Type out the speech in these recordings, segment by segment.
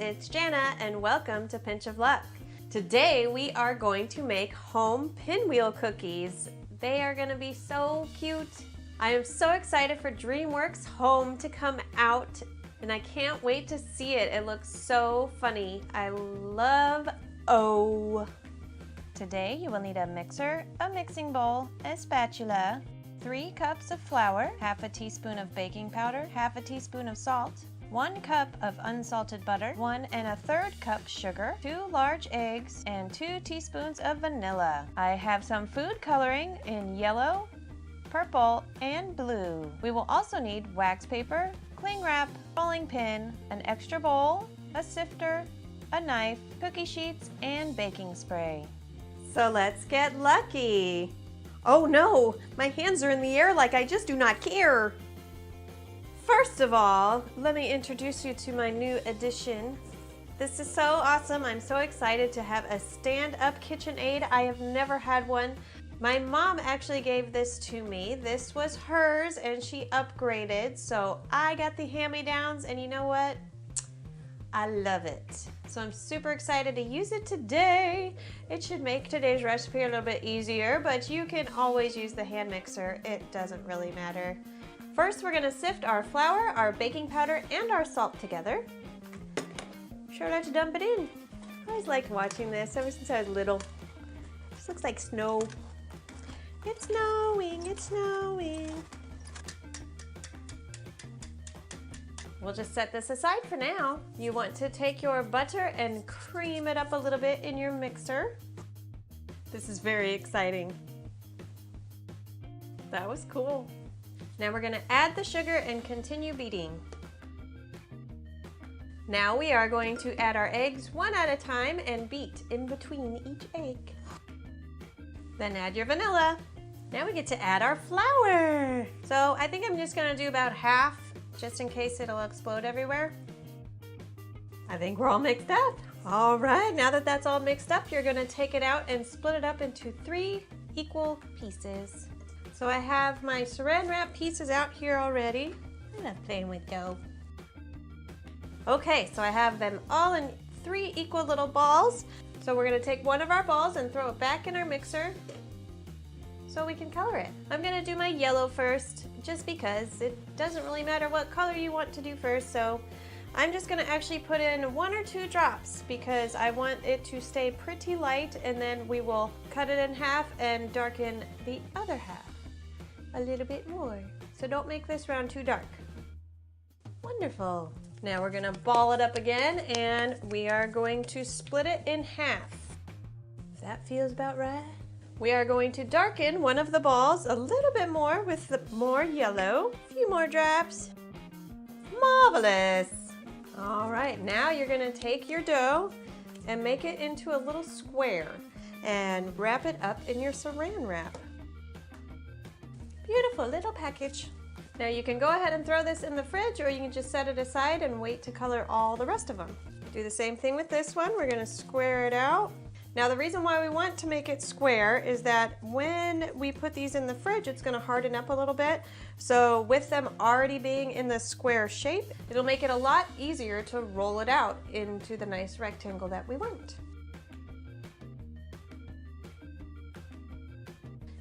it's Jana and welcome to Pinch of Luck. Today we are going to make home pinwheel cookies. They are going to be so cute. I am so excited for DreamWorks Home to come out and I can't wait to see it. It looks so funny. I love O. Today you will need a mixer, a mixing bowl, a spatula, 3 cups of flour, half a teaspoon of baking powder, half a teaspoon of salt, 1 cup of unsalted butter, 1 1/3 cup sugar, 2 large eggs, and 2 teaspoons of vanilla. I have some food coloring in yellow, purple, and blue. We will also need wax paper, cling wrap, rolling pin, an extra bowl, a sifter, a knife, cookie sheets, and baking spray. So let's get lucky. Oh no, my hands are in the air like I just do not care. First of all, let me introduce you to my new addition. This is so awesome. I'm so excited to have a stand-up KitchenAid. I have never had one. My mom actually gave this to me. This was hers and she upgraded, so I got the hand-me-downs, and you know what? I love it. So I'm super excited to use it today. It should make today's recipe a little bit easier, but you can always use the hand mixer. It doesn't really matter. First, we're gonna sift our flour, our baking powder, and our salt together. Sure like to dump it in. I always liked watching this ever since I was little. This looks like snow. It's snowing, it's snowing. We'll just set this aside for now. You want to take your butter and cream it up a little bit in your mixer. This is very exciting. That was cool. Now we're gonna add the sugar and continue beating. Now we are going to add our eggs one at a time and beat in between each egg. Then add your vanilla. Now we get to add our flour. So I think I'm just gonna do about half, just in case it'll explode everywhere. I think we're all mixed up. All right, now that that's all mixed up, you're gonna take it out and split it up into 3 equal pieces. So I have my saran wrap pieces out here already. I love playing with dough. Okay, so I have them all in 3 equal little balls. So we're gonna take one of our balls and throw it back in our mixer so we can color it. I'm gonna do my yellow first, just because it doesn't really matter what color you want to do first. So I'm just gonna actually put in 1 or 2 drops because I want it to stay pretty light, and then we will cut it in half and darken the other half a little bit more. So don't make this round too dark. Wonderful. Now we're gonna ball it up again and we are going to split it in half. If that feels about right. We are going to darken one of the balls a little bit more with the more yellow. A few more drops. Marvelous. All right, now you're gonna take your dough and make it into a little square and wrap it up in your saran wrap. Beautiful little package. Now you can go ahead and throw this in the fridge, or you can just set it aside and wait to color all the rest of them. Do the same thing with this one. We're gonna square it out. Now the reason why we want to make it square is that when we put these in the fridge, it's gonna harden up a little bit. So with them already being in the square shape, it'll make it a lot easier to roll it out into the nice rectangle that we want.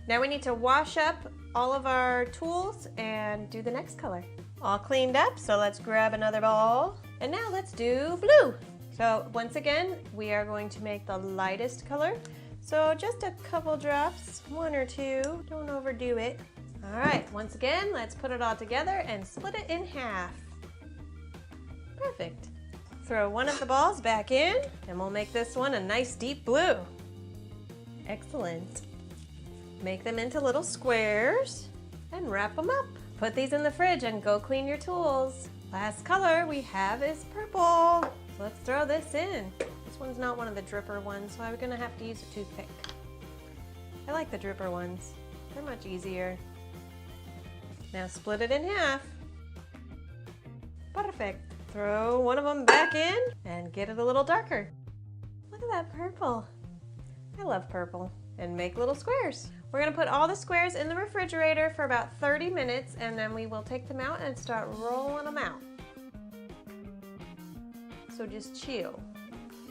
Now we need to wash up all of our tools and do the next color. All cleaned up, so let's grab another ball. And now let's do blue. So once again, we are going to make the lightest color. So just a couple drops, 1 or 2, don't overdo it. All right, once again, let's put it all together and split it in half. Perfect. Throw one of the balls back in, and we'll make this one a nice deep blue. Excellent. Make them into little squares and wrap them up. Put these in the fridge and go clean your tools. Last color we have is purple. So let's throw this in. This one's not one of the dripper ones, so I'm gonna have to use a toothpick. I like the dripper ones. They're much easier. Now split it in half. Perfect. Throw one of them back in and get it a little darker. Look at that purple. I love purple. And make little squares. We're gonna put all the squares in the refrigerator for about 30 minutes, and then we will take them out and start rolling them out. So just chill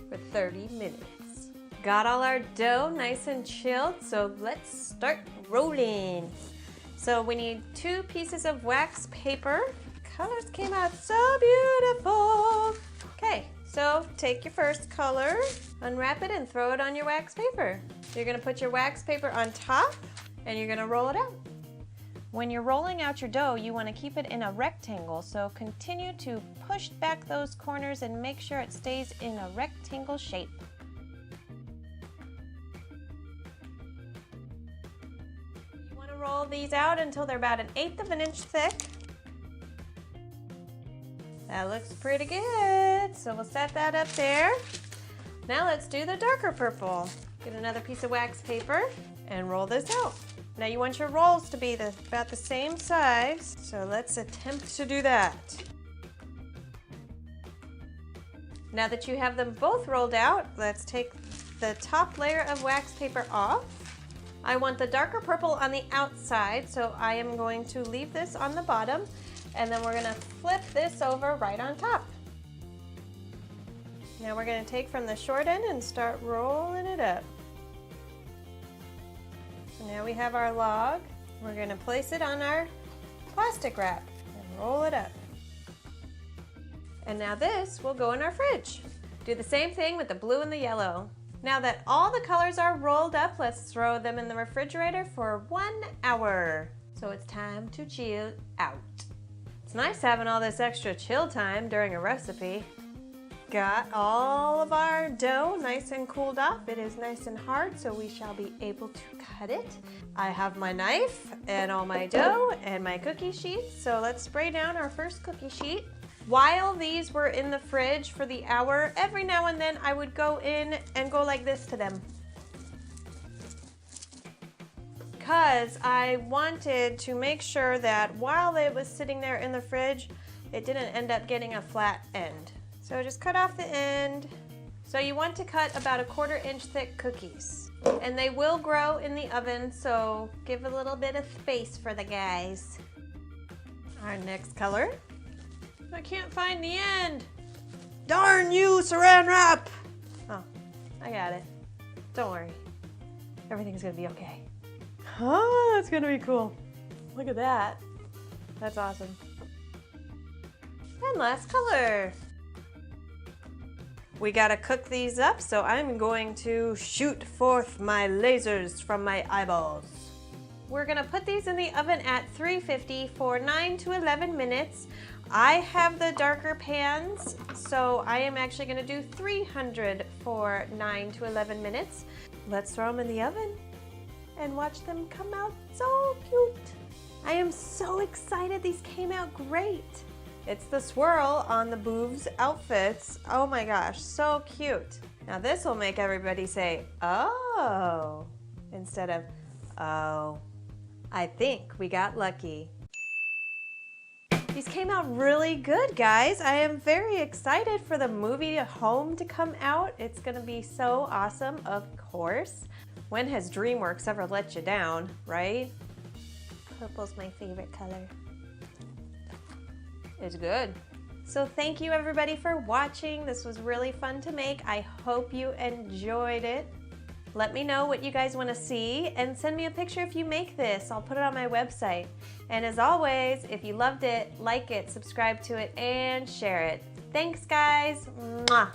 for 30 minutes. Got all our dough nice and chilled, so let's start rolling. So we need 2 pieces of wax paper. Colors came out so beautiful. Okay, so take your first color, unwrap it and throw it on your wax paper. You're gonna put your wax paper on top and you're gonna roll it out. When you're rolling out your dough, you want to keep it in a rectangle, so continue to push back those corners and make sure it stays in a rectangle shape. You want to roll these out until they're about 1/8 of an inch thick. That looks pretty good, so we'll set that up there. Now let's do the darker purple. Get another piece of wax paper and roll this out. Now you want your rolls to be about the same size, so let's attempt to do that. Now that you have them both rolled out, let's take the top layer of wax paper off. I want the darker purple on the outside, so I am going to leave this on the bottom, and then we're gonna flip this over right on top. Now we're gonna take from the short end and start rolling it up. So now we have our log. We're going to place it on our plastic wrap and roll it up. And now this will go in our fridge. Do the same thing with the blue and the yellow. Now that all the colors are rolled up, let's throw them in the refrigerator for 1 hour. So it's time to chill out. It's nice having all this extra chill time during a recipe. Got all of our dough nice and cooled off. It is nice and hard, so we shall be able to cut it. I have my knife and all my dough and my cookie sheets, so let's spray down our first cookie sheet. While these were in the fridge for the hour, every now and then I would go in and go like this to them, because I wanted to make sure that while it was sitting there in the fridge, it didn't end up getting a flat end. So just cut off the end. So you want to cut about 1/4 inch thick cookies. And they will grow in the oven, so give a little bit of space for the guys. Our next color. I can't find the end. Darn you, saran wrap! Oh, I got it. Don't worry. Everything's gonna be okay. Oh, that's gonna be cool. Look at that. That's awesome. And last color. We gotta cook these up, so I'm going to shoot forth my lasers from my eyeballs. We're gonna put these in the oven at 350 for 9 to 11 minutes. I have the darker pans, so I am actually gonna do 300 for 9 to 11 minutes. Let's throw them in the oven and watch them come out so cute. I am so excited. These came out great. It's the swirl on the Boov's outfits. Oh my gosh, so cute. Now this will make everybody say, oh, instead of, oh. I think we got lucky. These came out really good, guys. I am very excited for the movie Home to come out. It's gonna be so awesome, of course. When has DreamWorks ever let you down, right? Purple's my favorite color. It's good. So thank you everybody for watching. This was really fun to make. I hope you enjoyed it. Let me know what you guys want to see and send me a picture if you make this. I'll put it on my website. And as always, if you loved it, like it, subscribe to it, and share it. Thanks guys. Mwah.